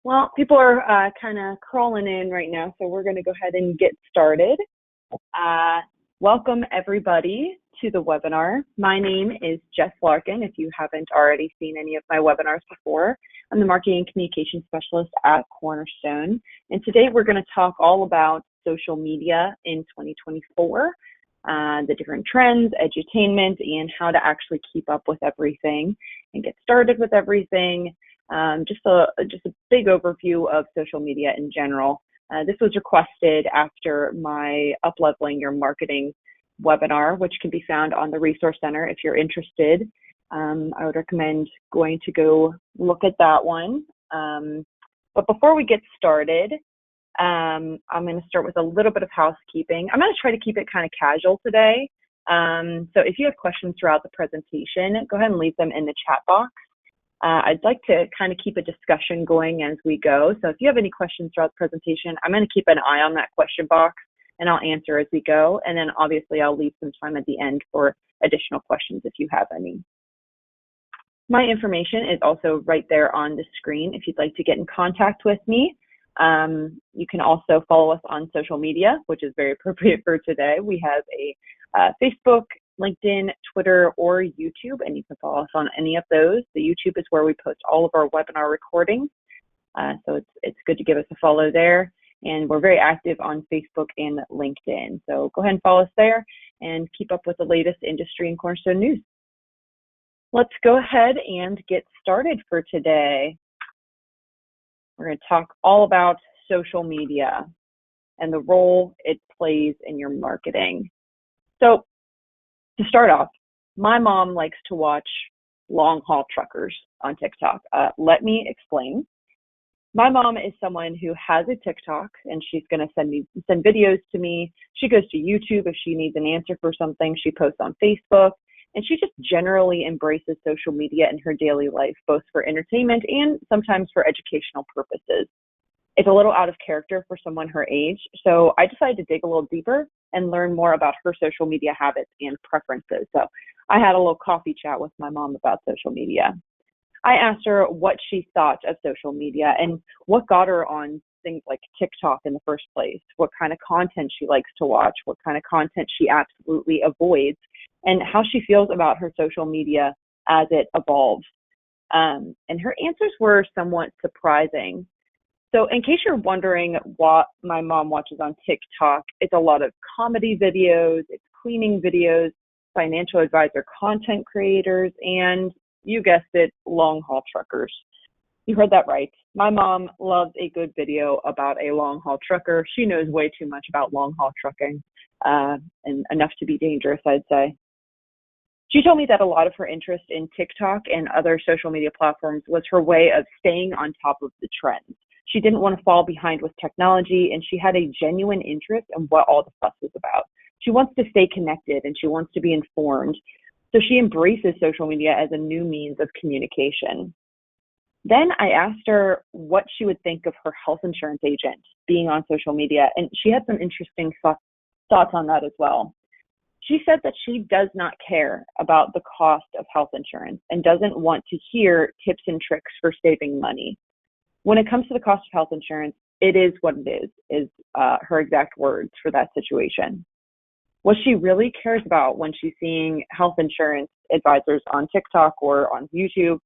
Well, people are kind of crawling in right now, so we're going to go ahead and get started. Uh, Welcome, everybody, to the webinar. My name is Jess Larkin, if you haven't already seen any of my webinars before. I'm the Marketing and Communication Specialist at Cornerstone, and today we're going to talk all about social media in 2024, the different trends, edutainment, and how to actually keep up with everything and get started with everything. Just a big overview of social media in general. This was requested after my Up-Leveling Your Marketing webinar, which can be found on the Resource Center if you're interested. I would recommend going to go look at that one. But before we get started, I'm going to start with a little bit of housekeeping. I'm going to try to keep it kind of casual today. So if you have questions throughout the presentation, go ahead and leave them in the chat box. I'd like to kind of keep a discussion going as we go. So if you have any questions throughout the presentation, I'm going to keep an eye on that question box and I'll answer as we go. And then obviously I'll leave some time at the end for additional questions if you have any. My information is also right there on the screen if you'd like to get in contact with me. You can also follow us on social media, which is very appropriate for today. We have a Facebook, LinkedIn, Twitter, or YouTube, and you can follow us on any of those. The YouTube is where we post all of our webinar recordings, so it's good to give us a follow there. And we're very active on Facebook and LinkedIn, so go ahead and follow us there and keep up with the latest industry and Cornerstone news. Let's go ahead and get started for today. We're going to talk all about social media and the role it plays in your marketing. So to start off, my mom likes to watch long haul truckers on TikTok. Let me explain. My mom is someone who has a TikTok and she's going to send videos to me. She goes to YouTube if she needs an answer for something. She posts on Facebook, and she just generally embraces social media in her daily life, both for entertainment and sometimes for educational purposes. It's a little out of character for someone her age, so I decided to dig a little deeper and learn more about her social media habits and preferences. So I had a little coffee chat with my mom about social media. I asked her what she thought of social media and what got her on things like TikTok in the first place, what kind of content she likes to watch, what kind of content she absolutely avoids, and how she feels about her social media as it evolves. And her answers were somewhat surprising. So in case you're wondering what my mom watches on TikTok, it's a lot of comedy videos, it's cleaning videos, financial advisor content creators, and you guessed it, long haul truckers. You heard that right. My mom loves a good video about a long haul trucker. She knows way too much about long haul trucking and enough to be dangerous, I'd say. She told me that a lot of her interest in TikTok and other social media platforms was her way of staying on top of the trends. She didn't want to fall behind with technology, and she had a genuine interest in what all the fuss was about. She wants to stay connected, and she wants to be informed. So she embraces social media as a new means of communication. Then I asked her what she would think of her health insurance agent being on social media, and she had some interesting thoughts on that as well. She said that she does not care about the cost of health insurance and doesn't want to hear tips and tricks for saving money. When it comes to the cost of health insurance, it is what it is her exact words for that situation. What she really cares about when she's seeing health insurance advisors on TikTok or on YouTube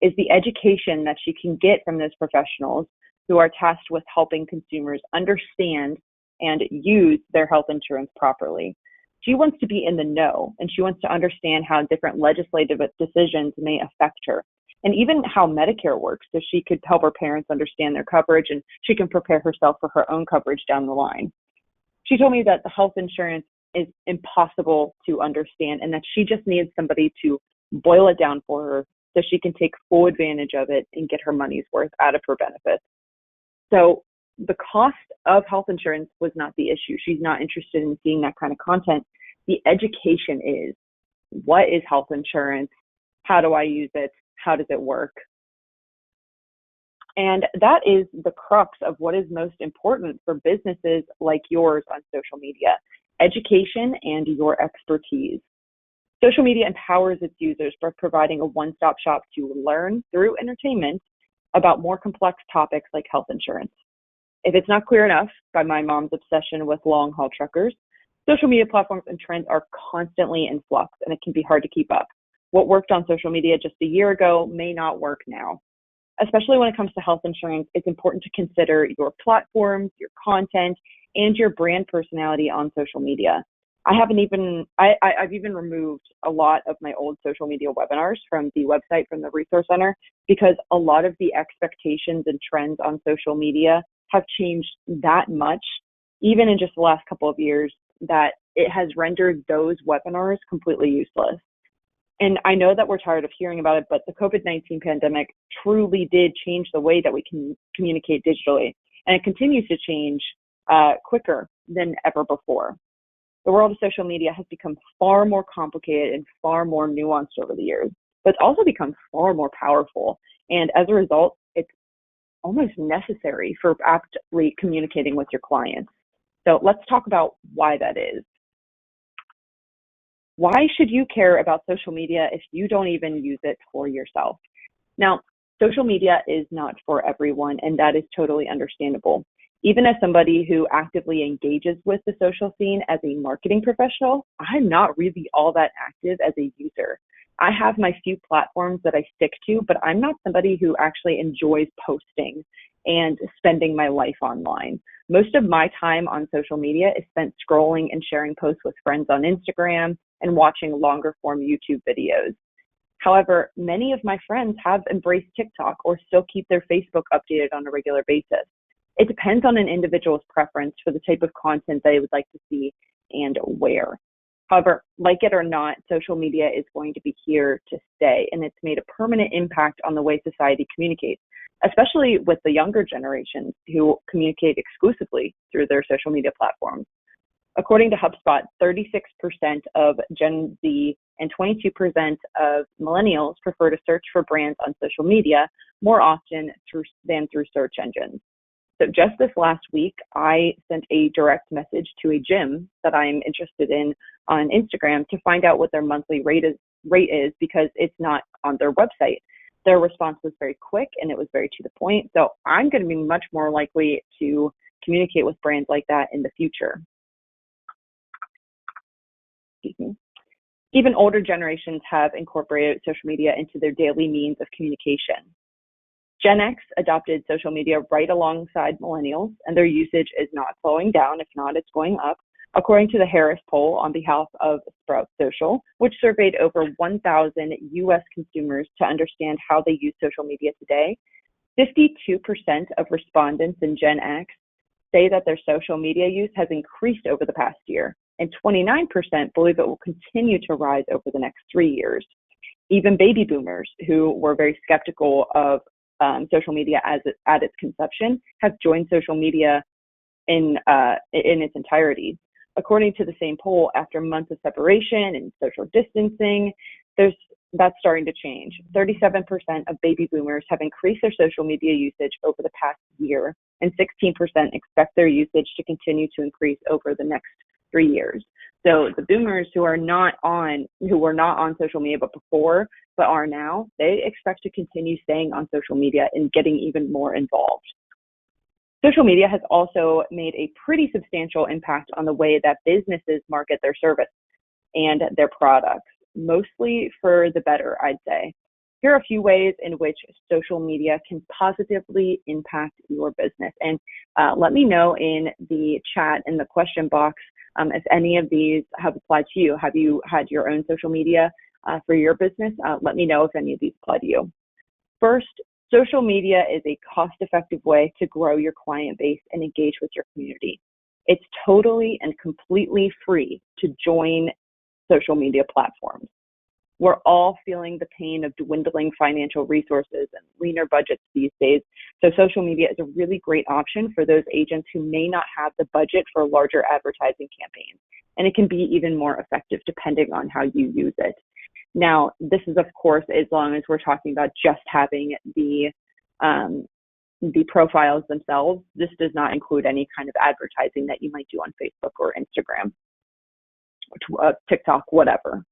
is the education that she can get from those professionals who are tasked with helping consumers understand and use their health insurance properly. She wants to be in the know, and she wants to understand how different legislative decisions may affect her, and even how Medicare works, so she could help her parents understand their coverage and she can prepare herself for her own coverage down the line. She told me that the health insurance is impossible to understand and that she just needs somebody to boil it down for her so she can take full advantage of it and get her money's worth out of her benefits. So the cost of health insurance was not the issue. She's not interested in seeing that kind of content. The education is, what is health insurance? How do I use it? How does it work? And that is the crux of what is most important for businesses like yours on social media: education and your expertise. Social media empowers its users by providing a one-stop shop to learn through entertainment about more complex topics like health insurance. If it's not clear enough by my mom's obsession with long haul truckers, social media platforms and trends are constantly in flux, and it can be hard to keep up. What worked on social media just a year ago may not work now. Especially when it comes to health insurance, it's important to consider your platforms, your content, and your brand personality on social media. I've even removed a lot of my old social media webinars from the website, from the Resource Center, because a lot of the expectations and trends on social media have changed that much, even in just the last couple of years, that it has rendered those webinars completely useless. And I know that we're tired of hearing about it, but the COVID-19 pandemic truly did change the way that we can communicate digitally. And it continues to change quicker than ever before. The world of social media has become far more complicated and far more nuanced over the years, but it's also become far more powerful. And as a result, it's almost necessary for aptly communicating with your clients. So let's talk about why that is. Why should you care about social media if you don't even use it for yourself? Now, social media is not for everyone, and that is totally understandable. Even as somebody who actively engages with the social scene as a marketing professional, I'm not really all that active as a user. I have my few platforms that I stick to, but I'm not somebody who actually enjoys posting and spending my life online. Most of my time on social media is spent scrolling and sharing posts with friends on Instagram and watching longer form YouTube videos. However, many of my friends have embraced TikTok or still keep their Facebook updated on a regular basis. It depends on an individual's preference for the type of content they would like to see and where. However, like it or not, social media is going to be here to stay, and it's made a permanent impact on the way society communicates, especially with the younger generations who communicate exclusively through their social media platforms. According to HubSpot, 36% of Gen Z and 22% of millennials prefer to search for brands on social media more often than through search engines. So just this last week, I sent a direct message to a gym that I'm interested in on Instagram to find out what their monthly rate is because it's not on their website. Their response was very quick and it was very to the point. So I'm going to be much more likely to communicate with brands like that in the future. Even older generations have incorporated social media into their daily means of communication. Gen X adopted social media right alongside millennials, and their usage is not slowing down. If not, it's going up. According to the Harris poll on behalf of Sprout Social, which surveyed over 1,000 U.S. consumers to understand how they use social media today, 52% of respondents in Gen X say that their social media use has increased over the past year, and 29% believe it will continue to rise over the next 3 years. Even baby boomers, who were very skeptical of social media at its conception, have joined social media in its entirety. According to the same poll, after months of separation and social distancing, that's starting to change. 37% of baby boomers have increased their social media usage over the past year, and 16% expect their usage to continue to increase over the next 3 years. So the boomers who were not on social media before, but are now, they expect to continue staying on social media and getting even more involved. Social media has also made a pretty substantial impact on the way that businesses market their service and their products, mostly for the better, I'd say. Here are a few ways in which social media can positively impact your business. And let me know in the chat, in the question box, if any of these have applied to you. Have you had your own social media for your business? Let me know if any of these apply to you. First, social media is a cost-effective way to grow your client base and engage with your community. It's totally and completely free to join social media platforms. We're all feeling the pain of dwindling financial resources and leaner budgets these days. So social media is a really great option for those agents who may not have the budget for larger advertising campaigns. And it can be even more effective depending on how you use it. Now, this is, of course, as long as we're talking about just having the profiles themselves. This does not include any kind of advertising that you might do on Facebook or Instagram, or TikTok, whatever.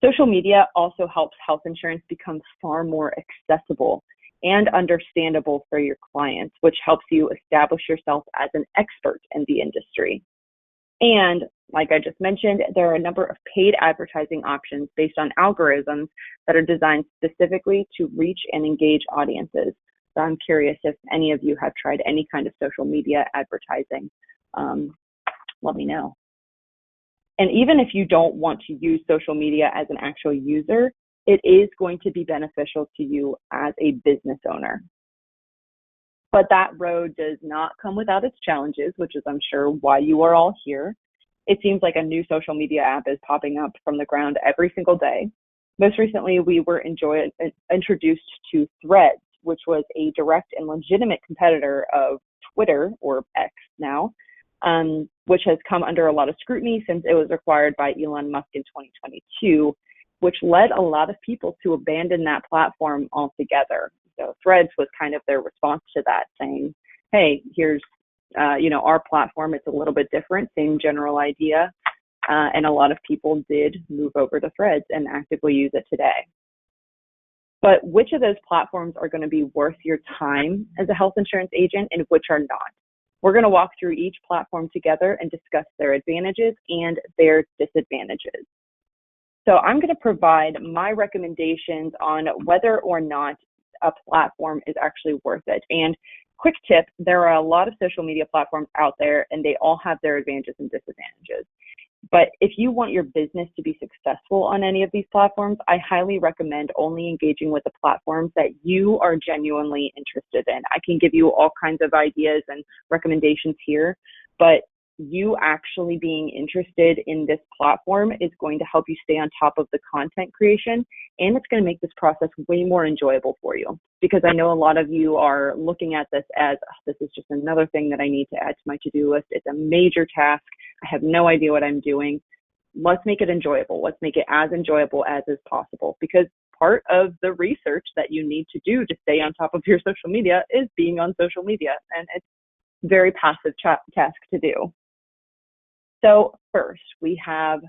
Social media also helps health insurance become far more accessible. and understandable for your clients, which helps you establish yourself as an expert in the industry. And like I just mentioned, there are a number of paid advertising options based on algorithms that are designed specifically to reach and engage audiences. So I'm curious if any of you have tried any kind of social media advertising. Let me know. And even if you don't want to use social media as an actual user, it is going to be beneficial to you as a business owner. But that road does not come without its challenges, which is, I'm sure, why you are all here. It seems like a new social media app is popping up from the ground every single day. Most recently, we were introduced to Threads, which was a direct and legitimate competitor of Twitter, or X now, which has come under a lot of scrutiny since it was acquired by Elon Musk in 2022, which led a lot of people to abandon that platform altogether. So Threads was kind of their response to that, saying, hey, here's, our platform. It's a little bit different, same general idea. And a lot of people did move over to Threads and actively use it today. But which of those platforms are going to be worth your time as a health insurance agent and which are not? We're going to walk through each platform together and discuss their advantages and their disadvantages. So I'm going to provide my recommendations on whether or not a platform is actually worth it. And quick tip, there are a lot of social media platforms out there and they all have their advantages and disadvantages. But if you want your business to be successful on any of these platforms, I highly recommend only engaging with the platforms that you are genuinely interested in. I can give you all kinds of ideas and recommendations here, but you actually being interested in this platform is going to help you stay on top of the content creation, and it's going to make this process way more enjoyable for you. Because I know a lot of you are looking at this as, this is just another thing that I need to add to my to-do list. It's a major task. I have no idea what I'm doing. Let's make it enjoyable. Let's make it as enjoyable as is possible, because part of the research that you need to do to stay on top of your social media is being on social media, and it's a very passive task to do. So first, we have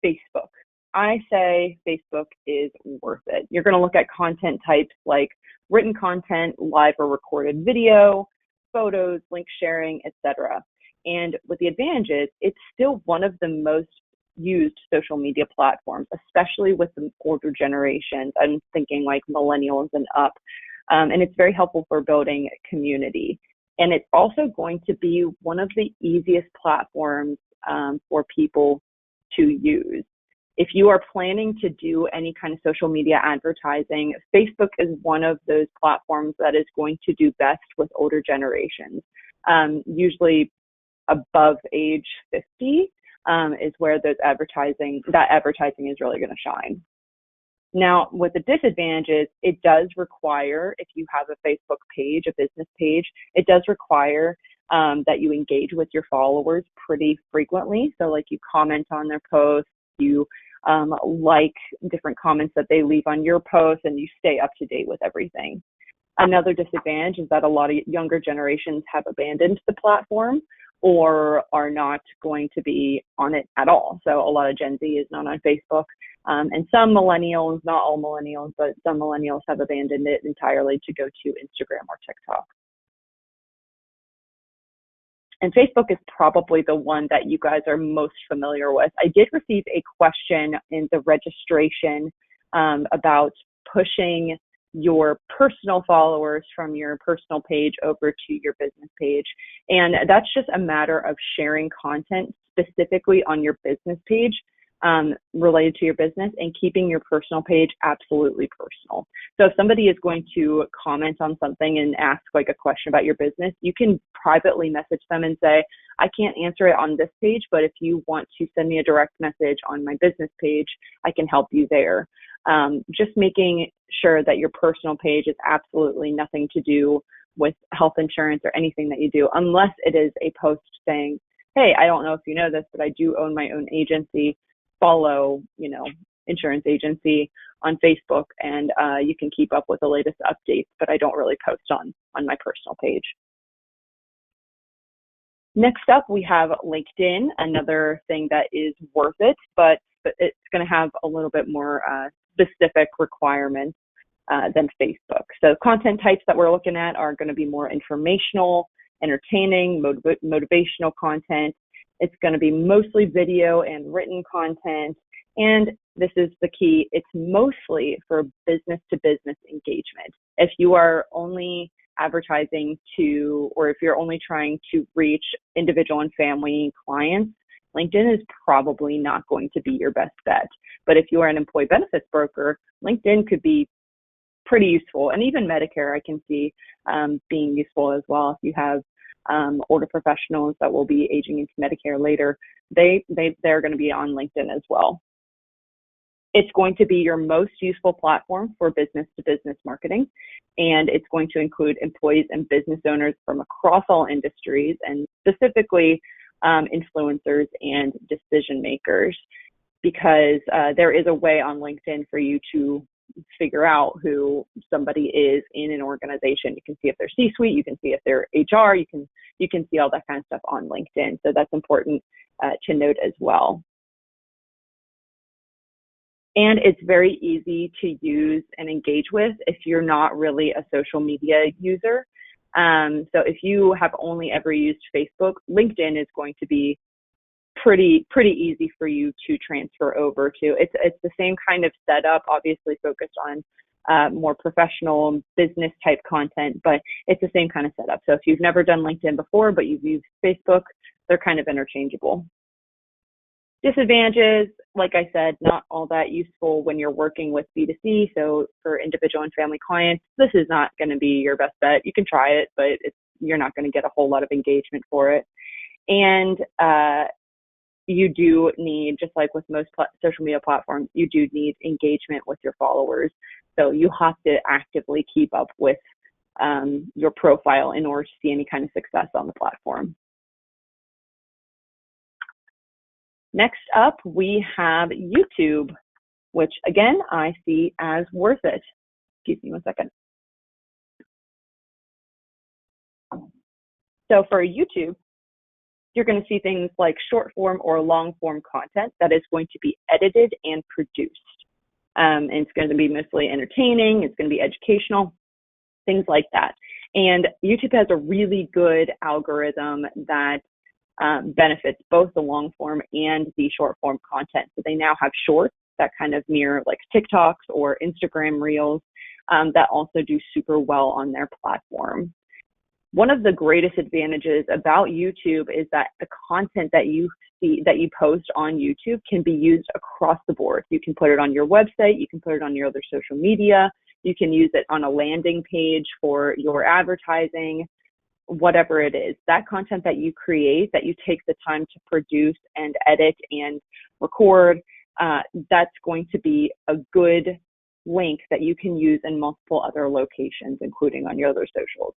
Facebook. I say Facebook is worth it. You're going to look at content types like written content, live or recorded video, photos, link sharing, etc. And with the advantages, it's still one of the most used social media platforms, especially with the older generations. I'm thinking like millennials and up. And it's very helpful for building community. And it's also going to be one of the easiest platforms for people to use. If you are planning to do any kind of social media advertising, Facebook is one of those platforms that is going to do best with older generations. Usually above age 50 is where that advertising is really going to shine. Now, with the disadvantages, it does require, if you have a Facebook page, a business page, it does require that you engage with your followers pretty frequently. So like you comment on their posts, you like different comments that they leave on your posts, and you stay up to date with everything. Another disadvantage is that a lot of younger generations have abandoned the platform or are not going to be on it at all. So a lot of Gen Z is not on Facebook. And some millennials, not all millennials, but some millennials have abandoned it entirely to go to Instagram or TikTok. And Facebook is probably the one that you guys are most familiar with. I did receive a question in the registration about pushing your personal followers from your personal page over to your business page. And that's just a matter of sharing content specifically on your business page related to your business and keeping your personal page absolutely personal. So if somebody is going to comment on something and ask like a question about your business, you can privately message them and say, I can't answer it on this page, but if you want to send me a direct message on my business page, I can help you there. Just making sure that your personal page is absolutely nothing to do with health insurance or anything that you do, unless it is a post saying, hey, I don't know if you know this, but I do own my own agency. Follow, insurance agency on Facebook, and you can keep up with the latest updates, but I don't really post on my personal page. Next up, we have LinkedIn, another thing that is worth it, but it's going to have a little bit more specific requirements. than Facebook. So content types that we're looking at are going to be more informational, entertaining, motivational content. It's going to be mostly video and written content. And this is the key, it's mostly for business to business engagement. If you are only advertising to, or if you're only trying to reach individual and family clients, LinkedIn is probably not going to be your best bet. But if you are an employee benefits broker, LinkedIn could be pretty useful. And even Medicare, I can see being useful as well. If you have older professionals that will be aging into Medicare later, they're going to be on LinkedIn as well. It's going to be your most useful platform for business to business marketing, and it's going to include employees and business owners from across all industries, and specifically influencers and decision makers, because there is a way on LinkedIn for you to figure out who somebody is in an organization. You can see if they're C-suite, you can see if they're HR, you can see all that kind of stuff on LinkedIn. So that's important to note as well. And it's very easy to use and engage with if you're not really a social media user. So if you have only ever used Facebook, LinkedIn is going to be pretty easy for you to transfer over to. It's the same kind of setup, obviously focused on more professional business type content, but it's the same kind of setup. So if you've never done LinkedIn before, but you've used Facebook, they're kind of interchangeable. Disadvantages, like I said, not all that useful when you're working with B2C. So for individual and family clients, this is not going to be your best bet. You can try it, but you're not going to get a whole lot of engagement for it. And you do need, just like with most social media platforms, you do need engagement with your followers. So you have to actively keep up with your profile in order to see any kind of success on the platform. Next up, we have YouTube, which again, I see as worth it. Excuse me one second. So for YouTube, you're going to see things like short form or long form content that is going to be edited and produced. And it's going to be mostly entertaining, it's going to be educational, things like that. And YouTube has a really good algorithm that benefits both the long form and the short form content. So they now have shorts that kind of mirror like TikToks or Instagram Reels that also do super well on their platform. One of the greatest advantages about YouTube is that the content that you see, that you post on YouTube, can be used across the board. You can put it on your website, you can put it on your other social media, you can use it on a landing page for your advertising, whatever it is. That content that you create, that you take the time to produce and edit and record, that's going to be a good link that you can use in multiple other locations, including on your other socials.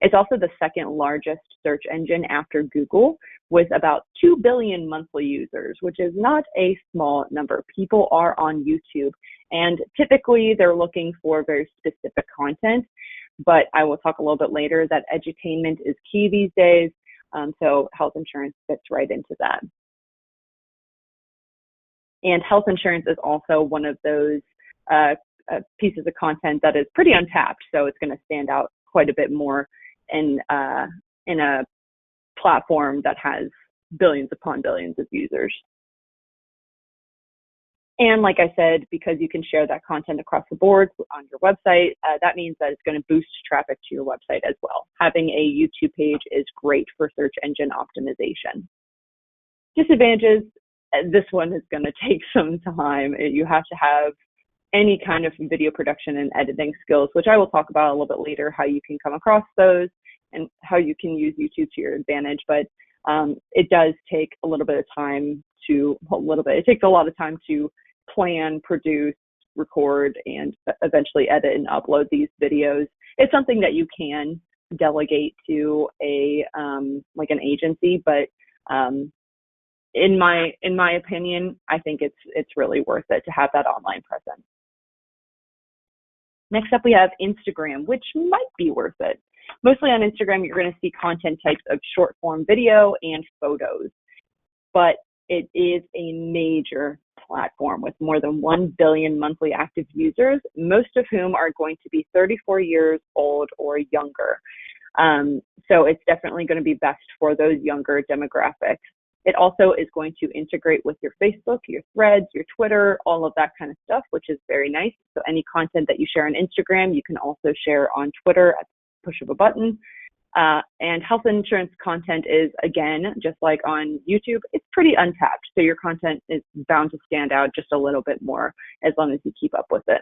It's also the second largest search engine after Google, with about 2 billion monthly users, which is not a small number. People are on YouTube, and typically they're looking for very specific content, but I will talk a little bit later that edutainment is key these days, so health insurance fits right into that. And health insurance is also one of those pieces of content that is pretty untapped, so it's going to stand out quite a bit more in a platform that has billions upon billions of users. And like I said, because you can share that content across the board on your website, that means that it's going to boost traffic to your website as well. Having a YouTube page is great for search engine optimization. Disadvantages, this one is going to take some time. You have to have any kind of video production and editing skills, which I will talk about a little bit later, how you can come across those and how you can use YouTube to your advantage. But it does take a little bit of time it takes a lot of time to plan, produce, record, and eventually edit and upload these videos. It's something that you can delegate to like an agency, but in my opinion, I think it's really worth it to have that online presence. Next up, we have Instagram, which might be worth it. Mostly on Instagram, you're going to see content types of short form video and photos, but it is a major platform with more than 1 billion monthly active users, most of whom are going to be 34 years old or younger. So it's definitely going to be best for those younger demographics. It also is going to integrate with your Facebook, your Threads, your Twitter, all of that kind of stuff, which is very nice. So any content that you share on Instagram, you can also share on Twitter at the push of a button. And health insurance content is, again, just like on YouTube, it's pretty untapped. So your content is bound to stand out just a little bit more as long as you keep up with it.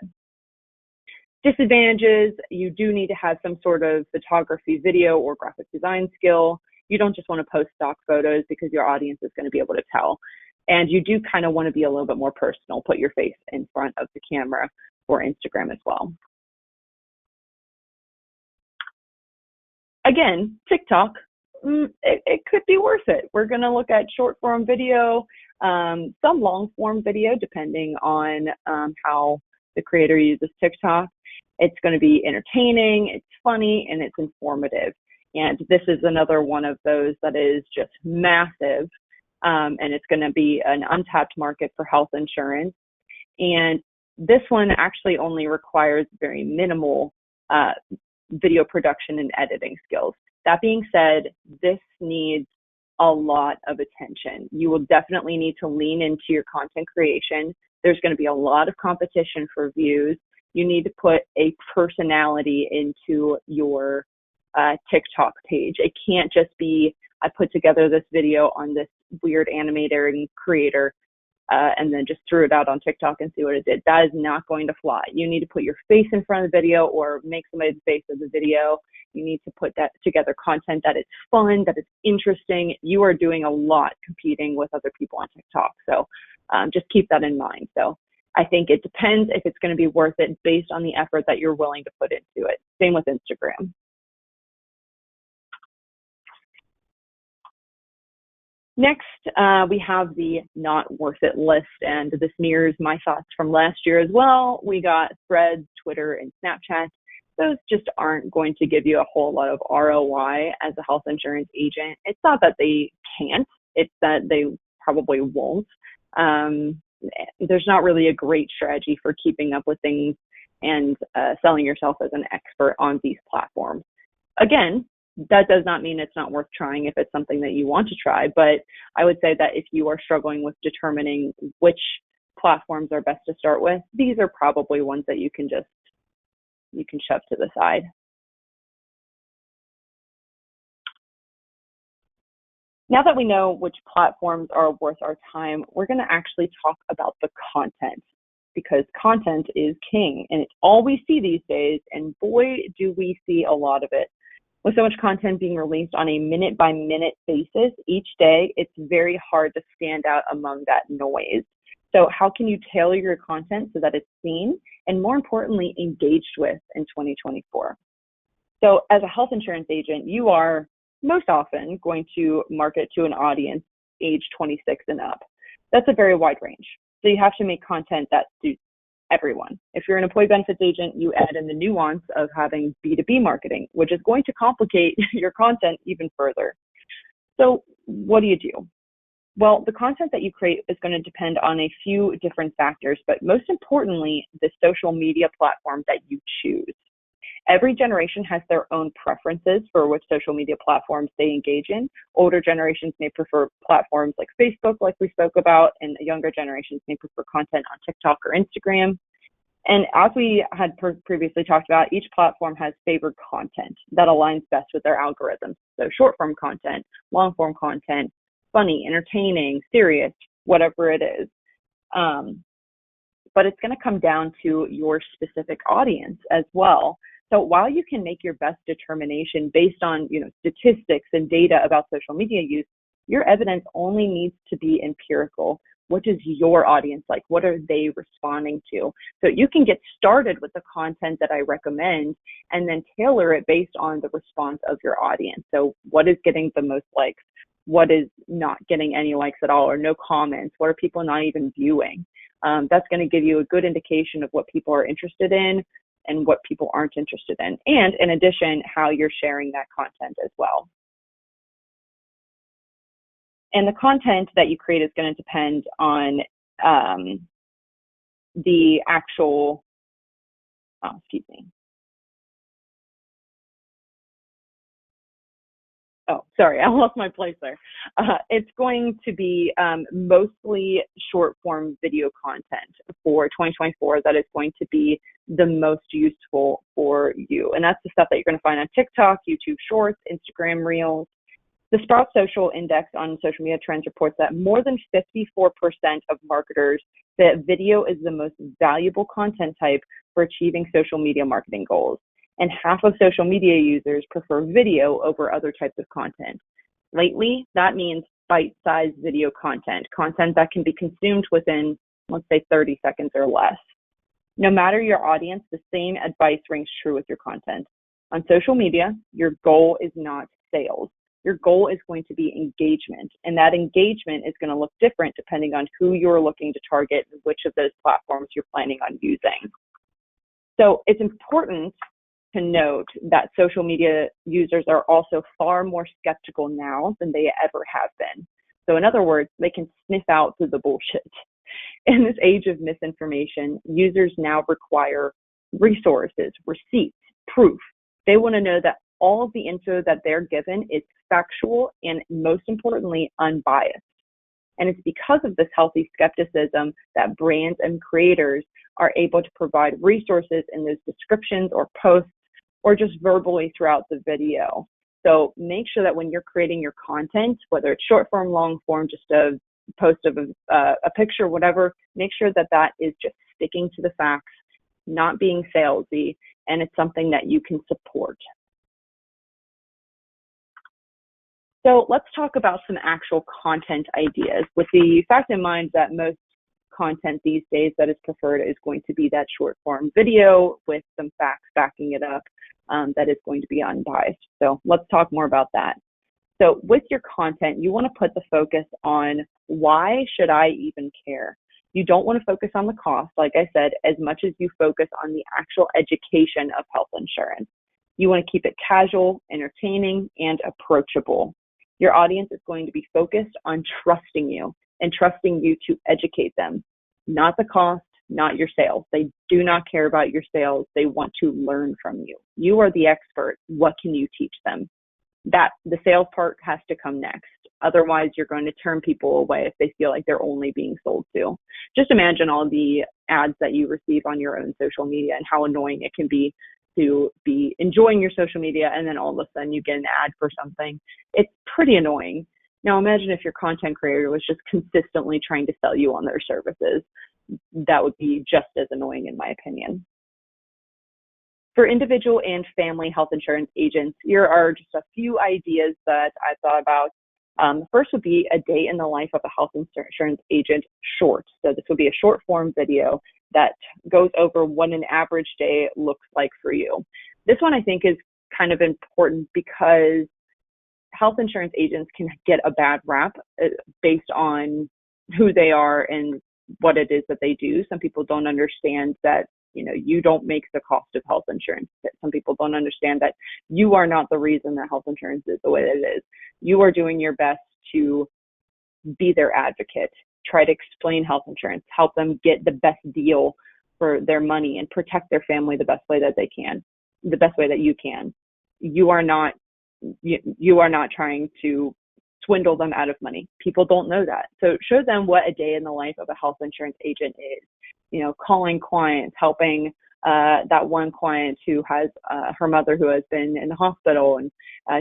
Disadvantages, you do need to have some sort of photography, video, or graphic design skill. You don't just want to post stock photos because your audience is going to be able to tell. And you do kind of want to be a little bit more personal, put your face in front of the camera for Instagram as well. Again, TikTok, it could be worth it. We're going to look at short form video, some long form video, depending on how the creator uses TikTok. It's going to be entertaining, it's funny, and it's informative. And this is another one of those that is just massive, and it's going to be an untapped market for health insurance. And this one actually only requires very minimal video production and editing skills. That being said, this needs a lot of attention. You will definitely need to lean into your content creation. There's going to be a lot of competition for views. You need to put a personality into your TikTok page. It can't just be, I put together this video on this weird animator creator and then just threw it out on TikTok and see what it did. That is not going to fly. You need to put your face in front of the video or make somebody the face of the video. You need to put that together content that is fun, that is interesting. You are doing a lot competing with other people on TikTok. So just keep that in mind. So I think it depends if it's going to be worth it based on the effort that you're willing to put into it. Same with Instagram. Next, we have the not worth it list, and this mirrors my thoughts from last year as well. We got Threads, Twitter, and Snapchat. Those just aren't going to give you a whole lot of ROI as a health insurance agent. It's not that they can't, it's that they probably won't. There's not really a great strategy for keeping up with things and selling yourself as an expert on these platforms. Again, that does not mean it's not worth trying if it's something that you want to try, but I would say that if you are struggling with determining which platforms are best to start with, these are probably ones that you can shove to the side. Now that we know which platforms are worth our time, we're going to actually talk about the content, because content is king and it's all we see these days, and boy, do we see a lot of it. With so much content being released on a minute-by-minute basis each day, it's very hard to stand out among that noise. So how can you tailor your content so that it's seen and, more importantly, engaged with in 2024? So as a health insurance agent, you are most often going to market to an audience age 26 and up. That's a very wide range. So you have to make content that suits everyone. If you're an employee benefits agent, you add in the nuance of having B2B marketing, which is going to complicate your content even further. So what do? Well, the content that you create is going to depend on a few different factors, but most importantly, the social media platform that you choose. Every generation has their own preferences for which social media platforms they engage in. Older generations may prefer platforms like Facebook, like we spoke about, and younger generations may prefer content on TikTok or Instagram. And as we had previously talked about, each platform has favored content that aligns best with their algorithms. So short-form content, long-form content, funny, entertaining, serious, whatever it is. But it's going to come down to your specific audience as well. So while you can make your best determination based on, statistics and data about social media use, your evidence only needs to be empirical. What is your audience like? What are they responding to? So you can get started with the content that I recommend and then tailor it based on the response of your audience. So what is getting the most likes? What is not getting any likes at all or no comments? What are people not even viewing? That's going to give you a good indication of what people are interested in and what people aren't interested in. And in addition, how you're sharing that content as well. And the content that you create is going to depend on the actual, excuse me. Oh, sorry, I lost my place there. It's going to be mostly short form video content for 2024 that is going to be the most useful for you. And that's the stuff that you're going to find on TikTok, YouTube Shorts, Instagram Reels. The Sprout Social Index on social media trends reports that more than 54% of marketers say that video is the most valuable content type for achieving social media marketing goals. And half of social media users prefer video over other types of content. Lately, that means bite-sized video content that can be consumed within, let's say, 30 seconds or less. No matter your audience, the same advice rings true with your content. On social media, your goal is not sales. Your goal is going to be engagement, and that engagement is going to look different depending on who you're looking to target and which of those platforms you're planning on using. So it's important to note that social media users are also far more skeptical now than they ever have been. So in other words, they can sniff out through the bullshit. In this age of misinformation, users now require resources, receipts, proof. They want to know that all of the info that they're given is factual and, most importantly, unbiased. And it's because of this healthy skepticism that brands and creators are able to provide resources in those descriptions or posts or just verbally throughout the video. So make sure that when you're creating your content, whether it's short form, long form, just a post of a picture, whatever, make sure that that is just sticking to the facts, not being salesy, and it's something that you can support. So let's talk about some actual content ideas with the fact in mind that most content these days that is preferred is going to be that short form video with some facts backing it up that is going to be unbiased. So let's talk more about that. So with your content, you want to put the focus on why should I even care? You don't want to focus on the cost, like I said, as much as you focus on the actual education of health insurance. You want to keep it casual, entertaining, and approachable. Your audience is going to be focused on trusting you and trusting you to educate them, not the cost, not your sales. They do not care about your sales. They want to learn from you. You are the expert. What can you teach them? That the sales part has to come next. Otherwise, you're going to turn people away if they feel like they're only being sold to. Just imagine all the ads that you receive on your own social media and how annoying it can be to be enjoying your social media and then all of a sudden you get an ad for something. It's pretty annoying. Now imagine if your content creator was just consistently trying to sell you on their services. That would be just as annoying in my opinion. For individual and family health insurance agents, here are just a few ideas that I thought about. The first would be a day in the life of a health insurance agent short. So this would be a short form video that goes over what an average day looks like for you. This one I think is kind of important because health insurance agents can get a bad rap based on who they are and what it is that they do. Some people don't understand that, you don't make the cost of health insurance. Some people don't understand that you are not the reason that health insurance is the way that it is. You are doing your best to be their advocate, try to explain health insurance, help them get the best deal for their money and protect their family the best way that they can, the best way that you can. You are not trying to swindle them out of money. People don't know that. So show them what a day in the life of a health insurance agent is. Calling clients, helping that one client who has her mother who has been in the hospital and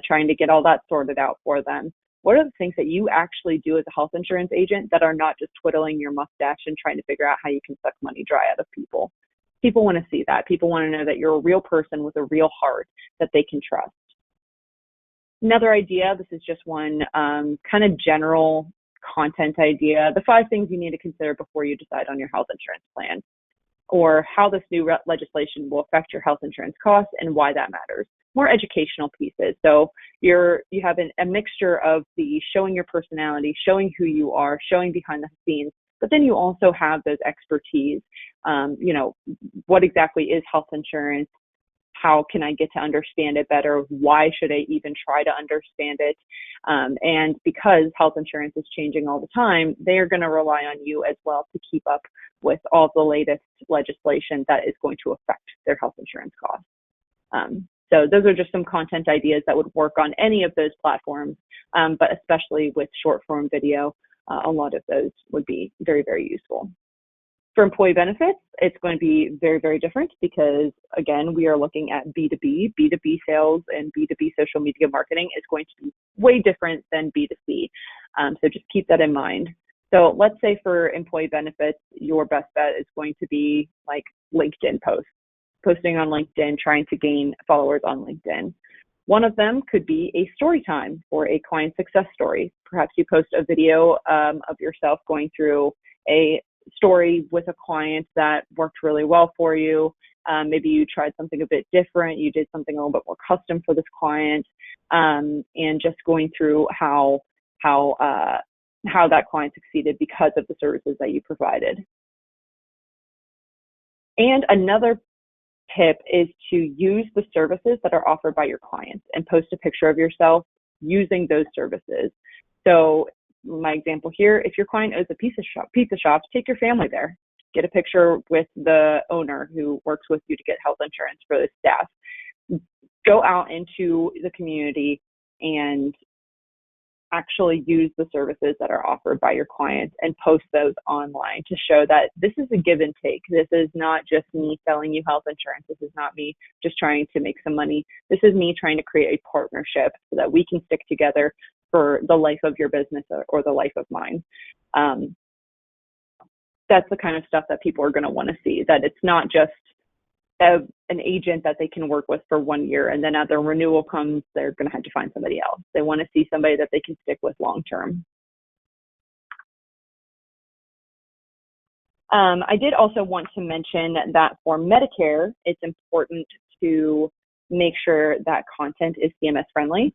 trying to get all that sorted out for them. What are the things that you actually do as a health insurance agent that are not just twiddling your mustache and trying to figure out how you can suck money dry out of people? People want to see that. People want to know that you're a real person with a real heart that they can trust. Another idea, this is just one kind of general content idea, the 5 things you need to consider before you decide on your health insurance plan, or how this new legislation will affect your health insurance costs and why that matters. More educational pieces. So you have a mixture of the showing your personality, showing who you are, showing behind the scenes, but then you also have those expertise. What exactly is health insurance? how can I get to understand it better? Why should I even try to understand it? And because health insurance is changing all the time, they are going to rely on you as well to keep up with all the latest legislation that is going to affect their health insurance costs. So those are just some content ideas that would work on any of those platforms, but especially with short form video, a lot of those would be very, very useful. For employee benefits, it's going to be very, very different because, again, we are looking at B2B. B2B sales and B2B social media marketing is going to be way different than B2C. So just keep that in mind. So let's say for employee benefits, your best bet is going to be like LinkedIn posts, posting on LinkedIn, trying to gain followers on LinkedIn. One of them could be a story time or a client success story. Perhaps you post a video of yourself going through a story with a client that worked really well for you. Maybe you tried something a bit different. You did something a little bit more custom for this client, and just going through how that client succeeded because of the services that you provided. And another tip is to use the services that are offered by your clients and post a picture of yourself using those services. So my example here, if your client owns a pizza shop, take your family there. Get a picture with the owner who works with you to get health insurance for the staff. Go out into the community and actually use the services that are offered by your clients and post those online to show that this is a give and take. This is not just me selling you health insurance. This is not me just trying to make some money. This is me trying to create a partnership so that we can stick together for the life of your business or the life of mine. That's the kind of stuff that people are going to want to see, that it's not just an agent that they can work with for 1 year, and then as their renewal comes, they're going to have to find somebody else. They want to see somebody that they can stick with long term. I did also want to mention that for Medicare, it's important to make sure that content is CMS friendly.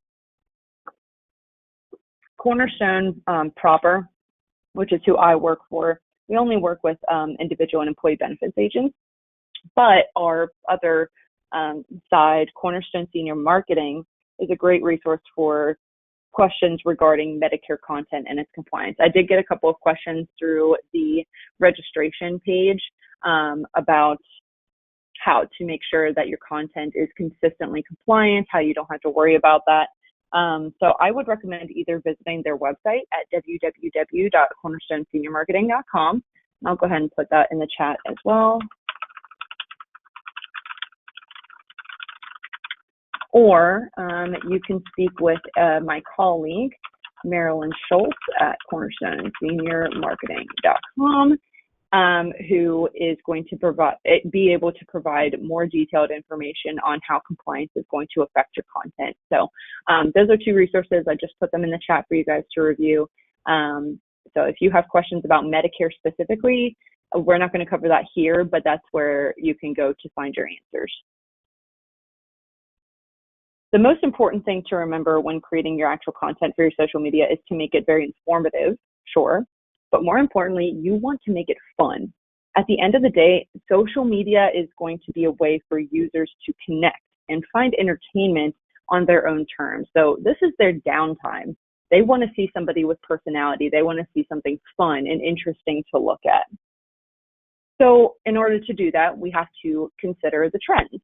Cornerstone proper, which is who I work for, we only work with individual and employee benefits agents, but our other side, Cornerstone Senior Marketing, is a great resource for questions regarding Medicare content and its compliance. I did get a couple of questions through the registration page about how to make sure that your content is consistently compliant, how you don't have to worry about that. So I would recommend either visiting their website at www.cornerstoneseniormarketing.com. I'll go ahead and put that in the chat as well. Or you can speak with my colleague, Marilyn Schultz at cornerstoneseniormarketing.com, who is going to be able to provide more detailed information on how compliance is going to affect your content. So those are two resources. I just put them in the chat for you guys to review. So if you have questions about Medicare specifically, we're not going to cover that here, but that's where you can go to find your answers. The most important thing to remember when creating your actual content for your social media is to make it very informative, sure, but more importantly, you want to make it fun. At the end of the day, social media is going to be a way for users to connect and find entertainment on their own terms. So this is their downtime. They want to see somebody with personality. They want to see something fun and interesting to look at. So in order to do that, we have to consider the trends.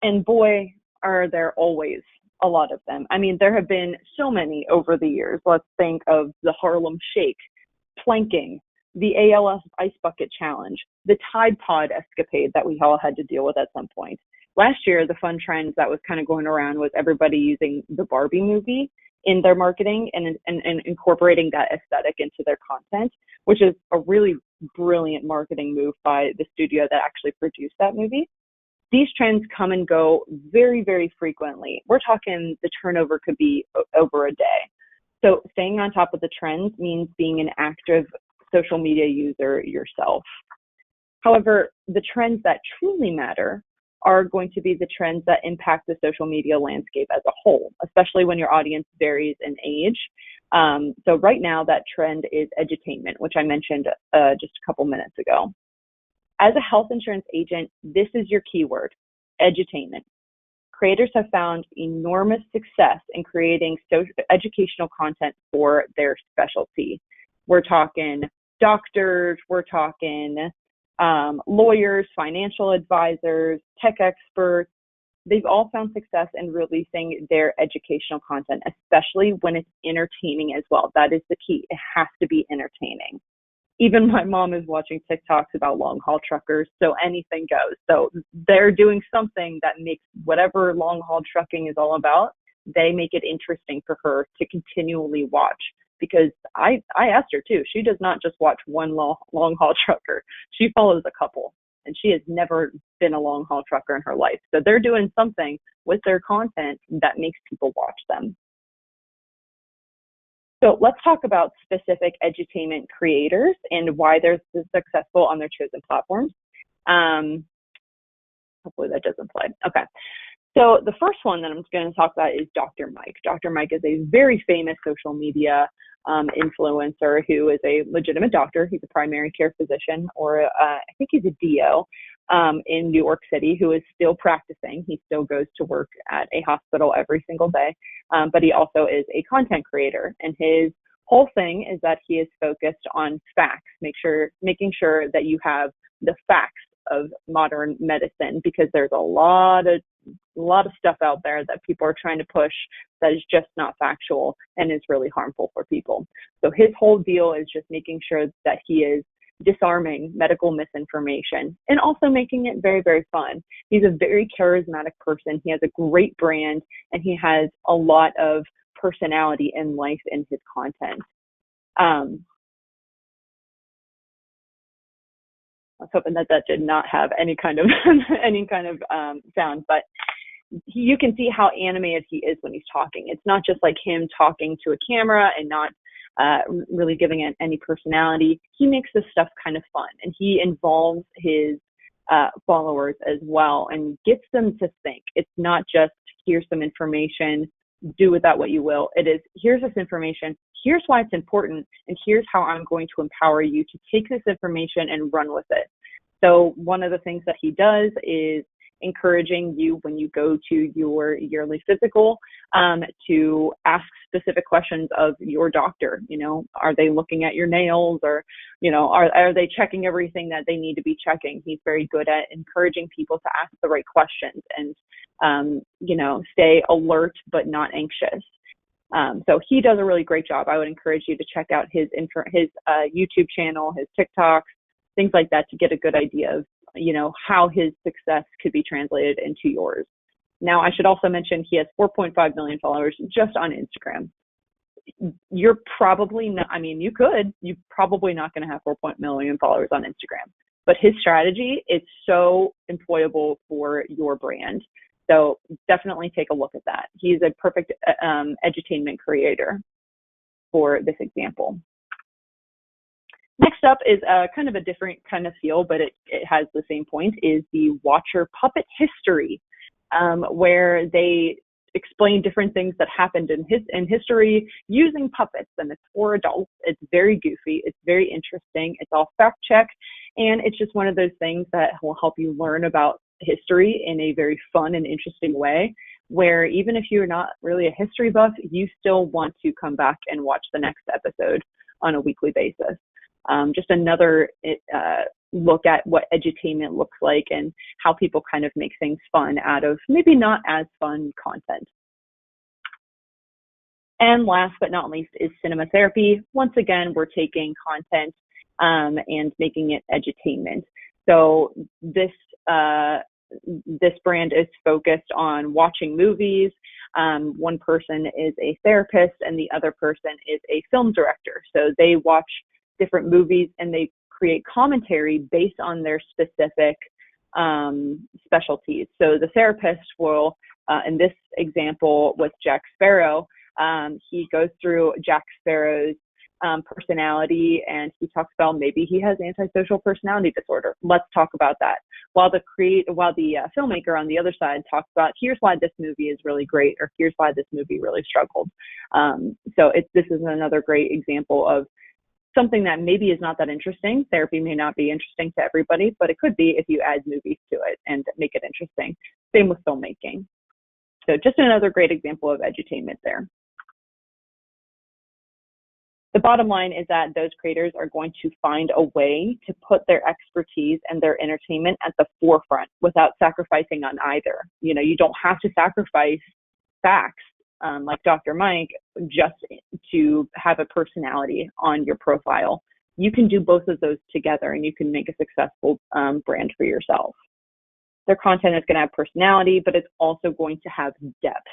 And boy, are there always a lot of them. I mean, there have been so many over the years. Let's think of the Harlem Shake, planking, the ALS Ice Bucket Challenge, the Tide Pod escapade that we all had to deal with at some point. Last year, the fun trend that was kind of going around was everybody using the Barbie movie in their marketing and incorporating that aesthetic into their content, which is a really brilliant marketing move by the studio that actually produced that movie. These trends come and go very, very frequently. We're talking the turnover could be over a day. So staying on top of the trends means being an active social media user yourself. However, the trends that truly matter are going to be the trends that impact the social media landscape as a whole, especially when your audience varies in age. So right now that trend is edutainment, which I mentioned just a couple minutes ago. As a health insurance agent, this is your keyword, edutainment. Creators have found enormous success in creating educational content for their specialty. We're talking doctors, we're talking lawyers, financial advisors, tech experts. They've all found success in releasing their educational content, especially when it's entertaining as well. That is the key. It has to be entertaining. Even my mom is watching TikToks about long haul truckers, so anything goes. So they're doing something that makes whatever long haul trucking is all about, they make it interesting for her to continually watch. Because I asked her too, she does not just watch one long haul trucker. She follows a couple, and she has never been a long haul trucker in her life. So they're doing something with their content that makes people watch them. So let's talk about specific edutainment creators and why they're successful on their chosen platforms. Hopefully that doesn't play. Okay. So the first one that I'm going to talk about is Dr. Mike. Dr. Mike is a very famous social media influencer who is a legitimate doctor. He's a primary care physician, or I think he's a DO in New York City, who is still practicing. He still goes to work at a hospital every single day, but he also is a content creator. And his whole thing is that he is focused on facts, making sure that you have the facts of modern medicine, because there's a lot of stuff out there that people are trying to push that is just not factual and is really harmful for people. So his whole deal is just making sure that he is disarming medical misinformation and also making it very, very fun. He's a very charismatic person. He has a great brand, and he has a lot of personality and life in his content. I was hoping that did not have any kind of sound, but you can see how animated he is when he's talking. It's not just like him talking to a camera and not really giving it any personality. He makes this stuff kind of fun, and he involves his followers as well and gets them to think. It's not just here's some information, do with that what you will. It is, here's this information, here's why it's important, and here's how I'm going to empower you to take this information and run with it. So one of the things that he does is encouraging you when you go to your yearly physical to ask specific questions of your doctor. You know, are they looking at your nails, or, you know, are they checking everything that they need to be checking? He's very good at encouraging people to ask the right questions and, you know, stay alert but not anxious. So he does a really great job. I would encourage you to check out his YouTube channel, his TikToks, things like that, to get a good idea of, you know, how his success could be translated into yours. Now, I should also mention he has 4.5 million followers just on Instagram. You're probably not, I mean, you're probably not going to have 4 million followers on Instagram, but his strategy is so employable for your brand. So definitely take a look at that. He's a perfect edutainment creator for this example. Next up is kind of a different kind of feel, but it has the same point, is the Watcher Puppet History, where they explain different things that happened in history using puppets, and it's for adults. It's very goofy. It's very interesting. It's all fact-checked, and it's just one of those things that will help you learn about history in a very fun and interesting way, where even if you're not really a history buff, you still want to come back and watch the next episode on a weekly basis. Just another look at what edutainment looks like and how people kind of make things fun out of maybe not as fun content. And last but not least is cinema therapy. Once again, we're taking content and making it edutainment. So this brand is focused on watching movies. One person is a therapist and the other person is a film director. So they watch different movies and they create commentary based on their specific specialties. So the therapist will, in this example with Jack Sparrow, he goes through Jack Sparrow's personality, and he talks about maybe he has antisocial personality disorder. Let's talk about that. While the filmmaker on the other side talks about, here's why this movie is really great, or here's why this movie really struggled. So this is another great example of something that maybe is not that interesting. Therapy may not be interesting to everybody, but it could be if you add movies to it and make it interesting. Same with filmmaking. So just another great example of edutainment there. The bottom line is that those creators are going to find a way to put their expertise and their entertainment at the forefront without sacrificing on either. You know, you don't have to sacrifice facts like Dr. Mike just to have a personality on your profile. You can do both of those together and you can make a successful brand for yourself. Their content is going to have personality, but it's also going to have depth.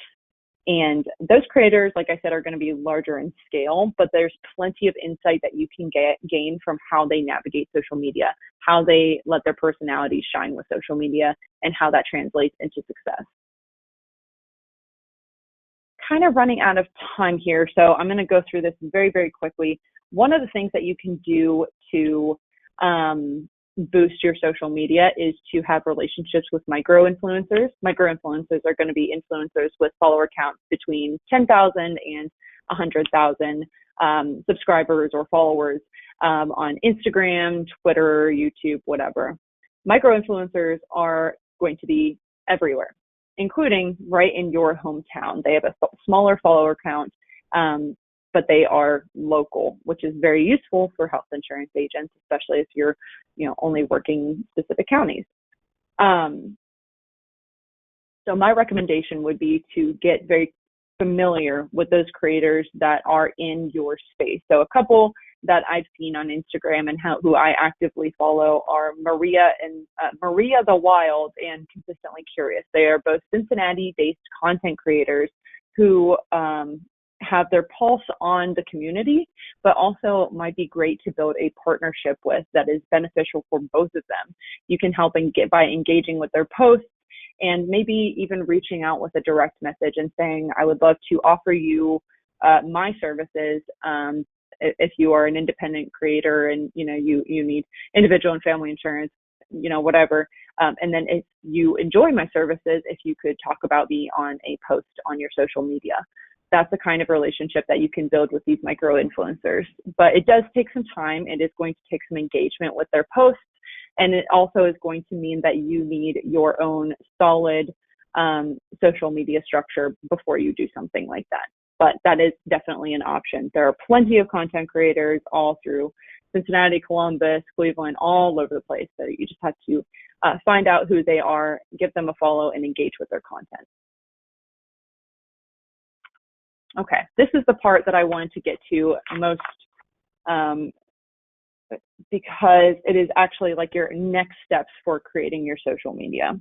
And those creators, like I said, are going to be larger in scale, but there's plenty of insight that you can gain from how they navigate social media, how they let their personality shine with social media, and how that translates into success. Kind of running out of time here, so I'm going to go through this very, very quickly. One of the things that you can do to boost your social media is to have relationships with micro-influencers. Micro-influencers are going to be influencers with follower counts between 10,000 and 100,000 subscribers or followers on Instagram, Twitter, YouTube, whatever. Micro-influencers are going to be everywhere, including right in your hometown. They have a smaller follower count, but they are local, which is very useful for health insurance agents, especially if you're, only working specific counties. So my recommendation would be to get very familiar with those creators that are in your space. So a couple that I've seen on Instagram and who I actively follow are Maria the Wild and Consistently Curious. They are both Cincinnati-based content creators who have their pulse on the community, but also might be great to build a partnership with that is beneficial for both of them. You can help by engaging with their posts and maybe even reaching out with a direct message and saying, I would love to offer you my services if you are an independent creator and you need individual and family insurance, whatever. And then if you enjoy my services, if you could talk about me on a post on your social media. That's the kind of relationship that you can build with these micro influencers. But it does take some time. It is going to take some engagement with their posts. And it also is going to mean that you need your own solid social media structure before you do something like that. But that is definitely an option. There are plenty of content creators all through Cincinnati, Columbus, Cleveland, all over the place. So you just have to find out who they are, give them a follow, and engage with their content. Okay, this is the part that I wanted to get to most because it is actually like your next steps for creating your social media.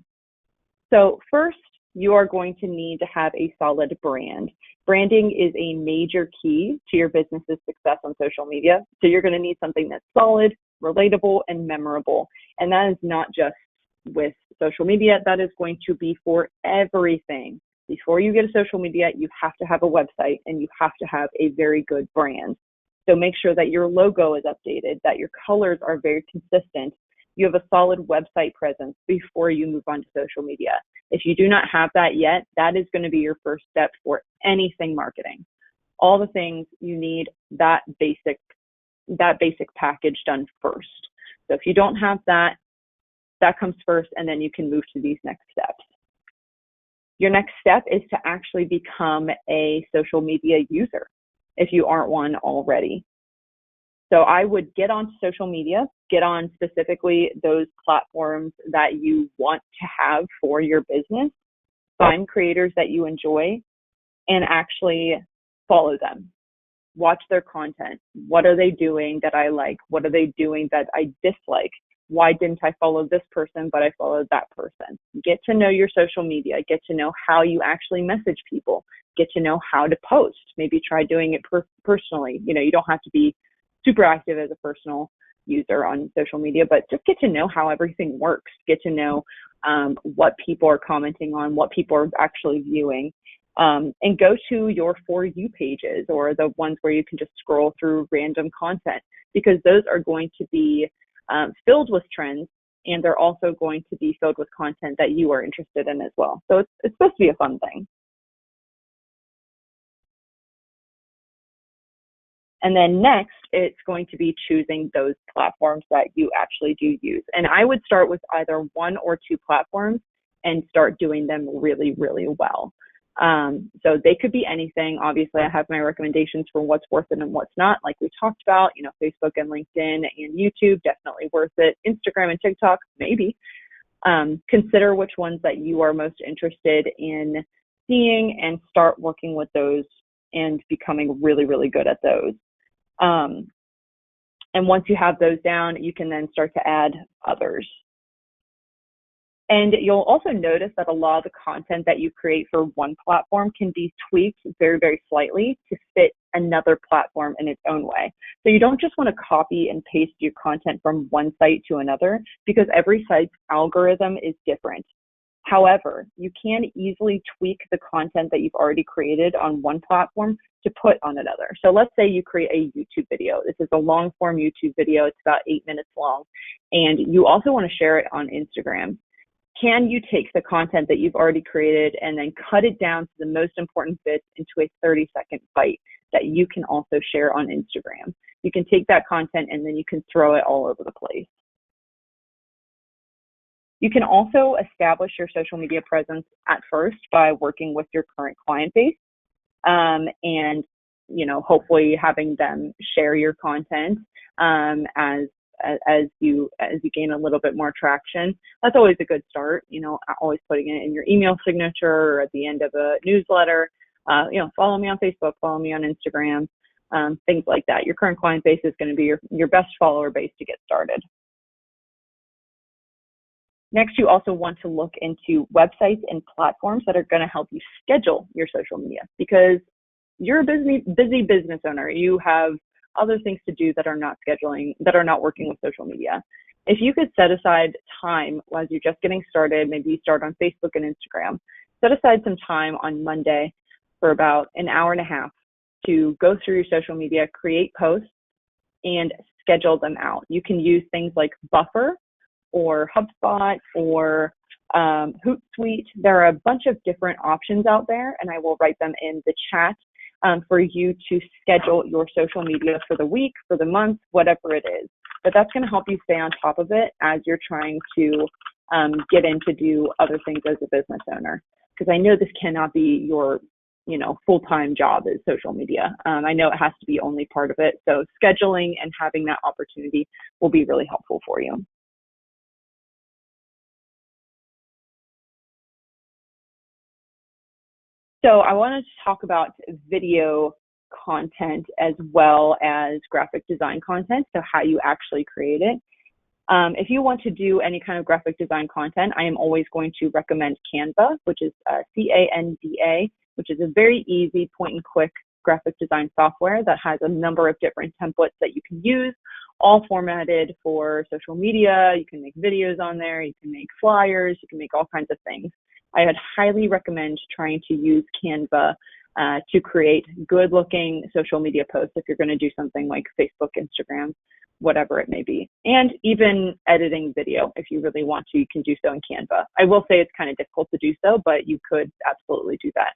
So first, you are going to need to have a solid brand. Branding is a major key to your business's success on social media. So you're going to need something that's solid, relatable, and memorable. And that is not just with social media, that is going to be for everything. Before you get a social media, you have to have a website and you have to have a very good brand. So make sure that your logo is updated, that your colors are very consistent. You have a solid website presence before you move on to social media. If you do not have that yet, that is going to be your first step for anything marketing. All the things you need, that basic package done first. So if you don't have that, that comes first, and then you can move to these next steps. Your next step is to actually become a social media user if you aren't one already. So I would get on social media, get on specifically those platforms that you want to have for your business, find creators that you enjoy, and actually follow them. Watch their content. What are they doing that I like? What are they doing that I dislike? Why didn't I follow this person, but I followed that person? Get to know your social media. Get to know how you actually message people. Get to know how to post. Maybe try doing it personally. You don't have to be super active as a personal user on social media, but just get to know how everything works. Get to know what people are commenting on, what people are actually viewing. And go to your For You pages or the ones where you can just scroll through random content, because those are going to be filled with trends, and they're also going to be filled with content that you are interested in as well. So it's supposed to be a fun thing. And then next, it's going to be choosing those platforms that you actually do use. And I would start with either one or two platforms and start doing them really, really well. So they could be anything. Obviously, I have my recommendations for what's worth it and what's not, like we talked about, Facebook and LinkedIn and YouTube, definitely worth it. Instagram and TikTok, maybe. Consider which ones that you are most interested in seeing and start working with those and becoming really, really good at those. And once you have those down, you can then start to add others. And you'll also notice that a lot of the content that you create for one platform can be tweaked very, very slightly to fit another platform in its own way. So you don't just want to copy and paste your content from one site to another, because every site's algorithm is different. However, you can easily tweak the content that you've already created on one platform to put on another. So let's say you create a YouTube video. This is a long form YouTube video. It's about 8 minutes long. And you also want to share it on Instagram. Can you take the content that you've already created and then cut it down to the most important bits into a 30-second bite that you can also share on Instagram? You can take that content and then you can throw it all over the place. You can also establish your social media presence at first by working with your current client base, and hopefully having them share your content as you gain a little bit more traction. That's always a good start. Always putting it in your email signature or at the end of a newsletter. Follow me on Facebook, follow me on Instagram, things like that. Your current client base is going to be your best follower base to get started. Next, you also want to look into websites and platforms that are going to help you schedule your social media, because you're a busy business owner. You have other things to do that are not working with social media. If you could set aside time as you're just getting started, maybe you start on Facebook and Instagram, set aside some time on Monday for about an hour and a half to go through your social media, create posts, and schedule them out. You can use things like Buffer or HubSpot or Hootsuite. There are a bunch of different options out there, and I will write them in the chat for you to schedule your social media for the week, for the month, whatever it is. But that's going to help you stay on top of it as you're trying to get in to do other things as a business owner. Because I know this cannot be your full-time job is social media. I know it has to be only part of it. So scheduling and having that opportunity will be really helpful for you. So I wanted to talk about video content as well as graphic design content, so how you actually create it. If you want to do any kind of graphic design content, I am always going to recommend Canva, which is C-A-N-V-A, which is a very easy point-and-click graphic design software that has a number of different templates that you can use, all formatted for social media. You can make videos on there, you can make flyers, you can make all kinds of things. I would highly recommend trying to use Canva to create good-looking social media posts if you're going to do something like Facebook, Instagram, whatever it may be. And even editing video, if you really want to, you can do so in Canva. I will say it's kind of difficult to do so, but you could absolutely do that.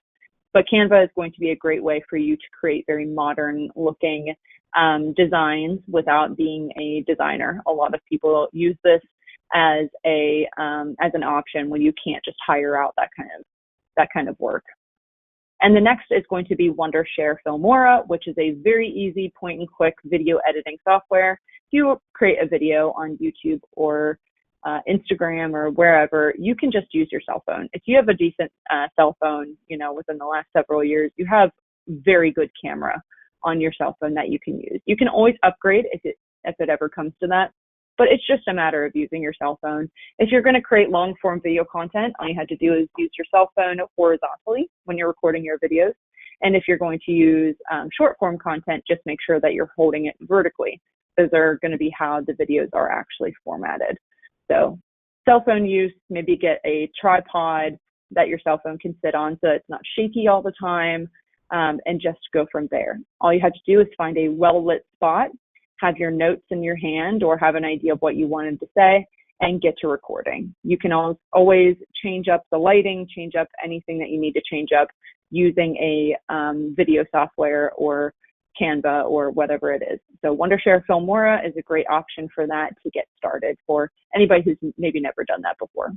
But Canva is going to be a great way for you to create very modern-looking designs without being a designer. A lot of people use this as an option when you can't just hire out that kind of work. And the next is going to be Wondershare Filmora, which is a very easy point-and-click video editing software. If you create a video on YouTube or Instagram or wherever, you can just use your cell phone. If you have a decent cell phone, within the last several years, you have very good camera on your cell phone that you can use. You can always upgrade if it ever comes to that. But it's just a matter of using your cell phone. If you're going to create long-form video content, all you have to do is use your cell phone horizontally when you're recording your videos. And if you're going to use short-form content, just make sure that you're holding it vertically. Those are going to be how the videos are actually formatted. So cell phone use, maybe get a tripod that your cell phone can sit on so it's not shaky all the time, and just go from there. All you have to do is find a well-lit spot, have your notes in your hand or have an idea of what you wanted to say, and get to recording. You can always change up the lighting, change up anything that you need to change up using a video software or Canva or whatever it is. So Wondershare Filmora is a great option for that to get started for anybody who's maybe never done that before.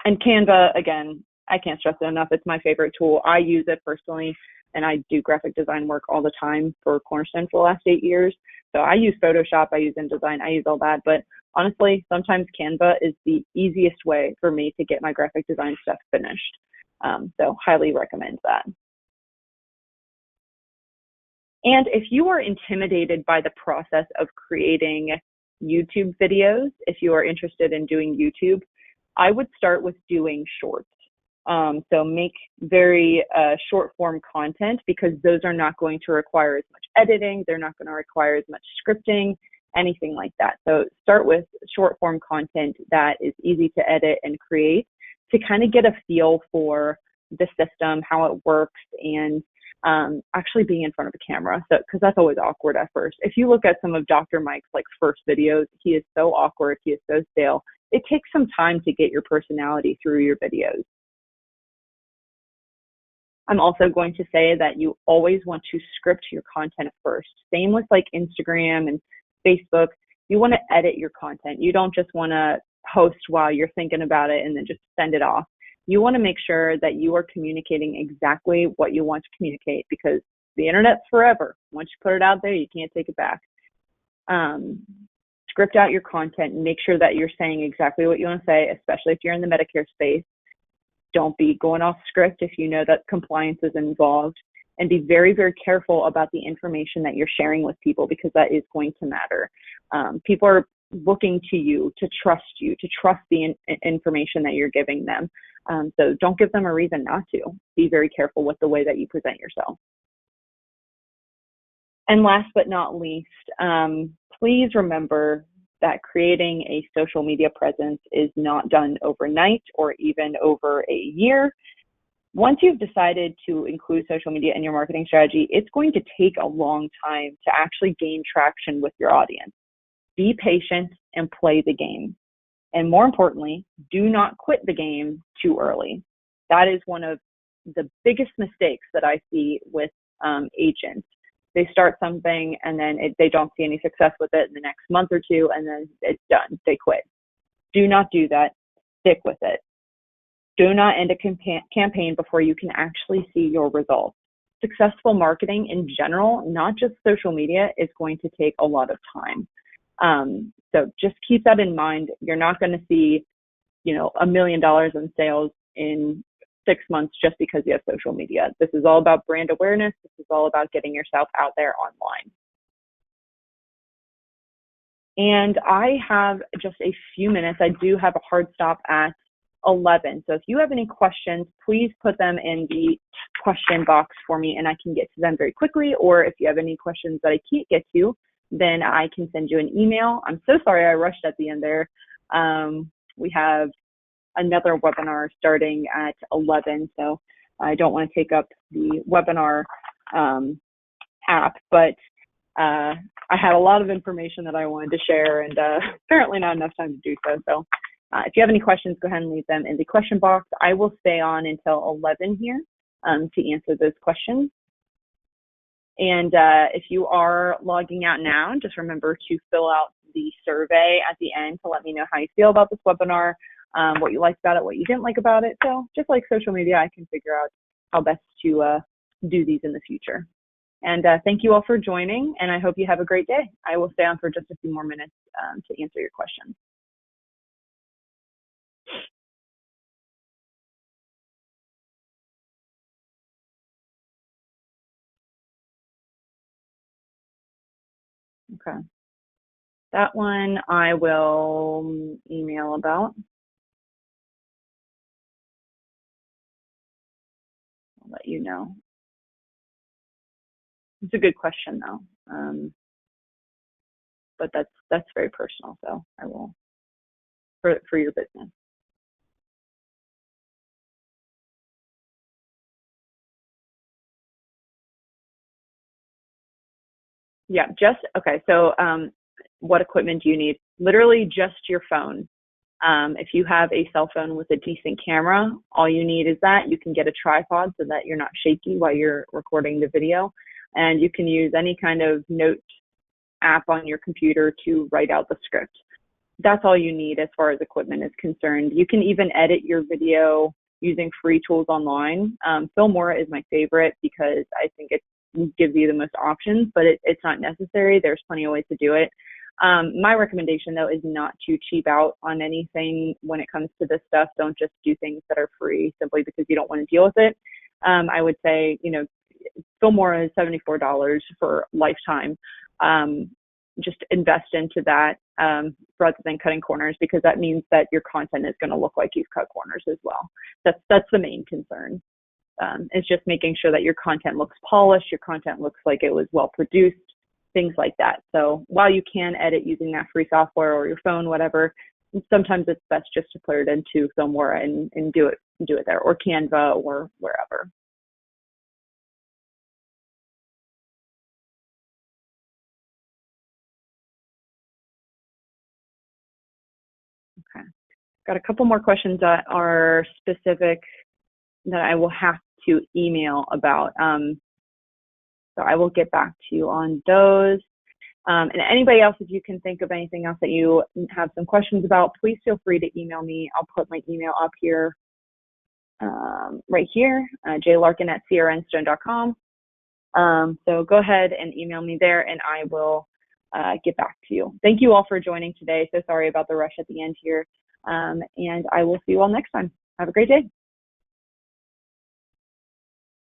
And Canva, again, I can't stress it enough. It's my favorite tool. I use it personally, and I do graphic design work all the time for Cornerstone for the last 8 years. So I use Photoshop, I use InDesign, I use all that. But honestly, sometimes Canva is the easiest way for me to get my graphic design stuff finished. So highly recommend that. And if you are intimidated by the process of creating YouTube videos, if you are interested in doing YouTube, I would start with doing shorts. So make very short form content, because those are not going to require as much editing. They're not going to require as much scripting, anything like that. So start with short form content that is easy to edit and create to kind of get a feel for the system, how it works, and actually being in front of a camera. So, because that's always awkward at first. If you look at some of Dr. Mike's like first videos, he is so awkward. He is so stale. It takes some time to get your personality through your videos. I'm also going to say that you always want to script your content first. Same with like Instagram and Facebook. You want to edit your content. You don't just want to post while you're thinking about it and then just send it off. You want to make sure that you are communicating exactly what you want to communicate, because the internet's forever. Once you put it out there, you can't take it back. Script out your content and make sure that you're saying exactly what you want to say, especially if you're in the Medicare space. Don't be going off script if you know that compliance is involved, and be very, very careful about the information that you're sharing with people, because that is going to matter. People are looking to you, to trust the information that you're giving them. So don't give them a reason not to. Be very careful with the way that you present yourself. And last but not least, please remember that creating a social media presence is not done overnight or even over a year. Once you've decided to include social media in your marketing strategy, it's going to take a long time to actually gain traction with your audience. Be patient and play the game. And more importantly, do not quit the game too early. That is one of the biggest mistakes that I see with agents. They start something and then they don't see any success with it in the next month or two, and then it's done. They quit. Do not do that. Stick with it. Do not end a campaign before you can actually see your results. Successful marketing in general, not just social media, is going to take a lot of time. So just keep that in mind. You're not going to see, $1 million in sales in 6 months just because you have social media. This is all about brand awareness. This is all about getting yourself out there online. And I have just a few minutes. I do have a hard stop at 11. So if you have any questions, please put them in the question box for me and I can get to them very quickly. Or if you have any questions that I can't get to, then I can send you an email. I'm so sorry I rushed at the end there. We have another webinar starting at 11, so I don't want to take up the webinar app, but I had a lot of information that I wanted to share, and apparently not enough time to do so. So if you have any questions, go ahead and leave them in the question box. I will stay on until 11 here to answer those questions. And if you are logging out now, just remember to fill out the survey at the end to let me know how you feel about this webinar, what you liked about it, what you didn't like about it. So just like social media, I can figure out how best to do these in the future. And thank you all for joining, and I hope you have a great day. I will stay on for just a few more minutes to answer your questions. Okay. That one I will email about. I'll let you know. It's a good question though, but that's very personal. So I will for your business. Yeah, okay. So what equipment do you need? Literally just your phone. If you have a cell phone with a decent camera, all you need is that. You can get a tripod so that you're not shaky while you're recording the video. And you can use any kind of note app on your computer to write out the script. That's all you need as far as equipment is concerned. You can even edit your video using free tools online. Filmora is my favorite because I think it gives you the most options, but it's not necessary. There's plenty of ways to do it. My recommendation, though, is not to cheap out on anything when it comes to this stuff. Don't just do things that are free simply because you don't want to deal with it. I would say, Filmora is $74 for lifetime. Just invest into that rather than cutting corners, because that means that your content is going to look like you've cut corners as well. That's the main concern. It's just making sure that your content looks polished, your content looks like it was well produced, things like that. So while you can edit using that free software or your phone, whatever, sometimes it's best just to put it into Filmora and do it there, or Canva, or wherever. Okay. Got a couple more questions that are specific that I will have to email about. So I will get back to you on those. And anybody else, if you can think of anything else that you have some questions about, please feel free to email me. I'll put my email up here, right here, jlarkin@crnstone.com. So go ahead and email me there, and I will get back to you. Thank you all for joining today. So sorry about the rush at the end here. And I will see you all next time. Have a great day.